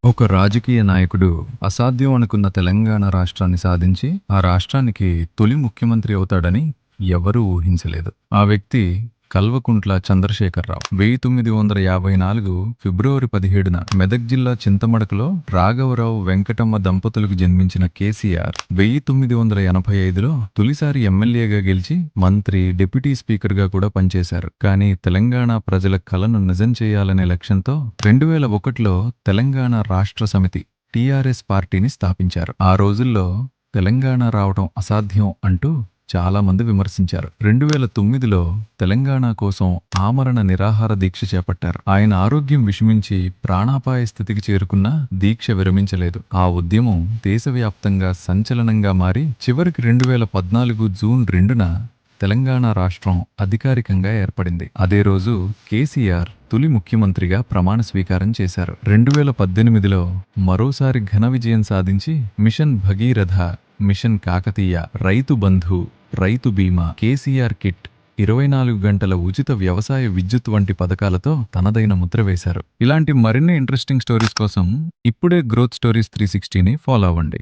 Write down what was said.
ఒక రాజకీయ నాయకుడు అసాధ్యం అనుకున్న తెలంగాణ రాష్ట్రాన్ని సాధించి, ఆ రాష్ట్రానికి తొలి ముఖ్యమంత్రి అవుతాడని ఎవరూ ఊహించలేదు. ఆ వ్యక్తి కల్వకుంట్ల చంద్రశేఖరరావు. 1954 ఫిబ్రవరి 17న మెదక్ జిల్లా చింతమడకలో రాఘవరావు, వెంకటమ్మ దంపతులకు జన్మించిన కేసీఆర్ 1985లో తొలిసారి ఎమ్మెల్యేగా గెలిచి మంత్రి, డిప్యూటీ స్పీకర్గా కూడా పనిచేశారు. కానీ తెలంగాణ ప్రజల కలను నిజం చేయాలనే లక్ష్యంతో 2001లో తెలంగాణ రాష్ట్ర సమితి టీఆర్ఎస్ పార్టీని స్థాపించారు. ఆ రోజుల్లో తెలంగాణ రావటం అసాధ్యం అంటూ చాలా మంది విమర్శించారు. 2009లో తెలంగాణ కోసం ఆమరణ నిరాహార దీక్ష చేపట్టారు. ఆయన ఆరోగ్యం విషమించి ప్రాణాపాయ స్థితికి చేరుకున్న దీక్ష విరమించలేదు. ఆ ఉద్యమం దేశవ్యాప్తంగా సంచలనంగా మారి చివరికి 2014 జూన్ 2న తెలంగాణ రాష్ట్రం అధికారికంగా ఏర్పడింది. అదే రోజు కేసీఆర్ తొలి ముఖ్యమంత్రిగా ప్రమాణ స్వీకారం చేశారు. 2018లో మరోసారి ఘన విజయం సాధించి మిషన్ భగీరథ, మిషన్ కాకతీయ, రైతు బంధు, రైతు బీమా, కేసీఆర్ కిట్, 24 గంటల ఉచిత వ్యవసాయ విద్యుత్ వంటి పథకాలతో తనదైన ముద్ర వేశారు. ఇలాంటి మరిన్ని ఇంట్రెస్టింగ్ స్టోరీస్ కోసం ఇప్పుడే గ్రోత్ స్టోరీస్ 360ని ఫాలో అవ్వండి.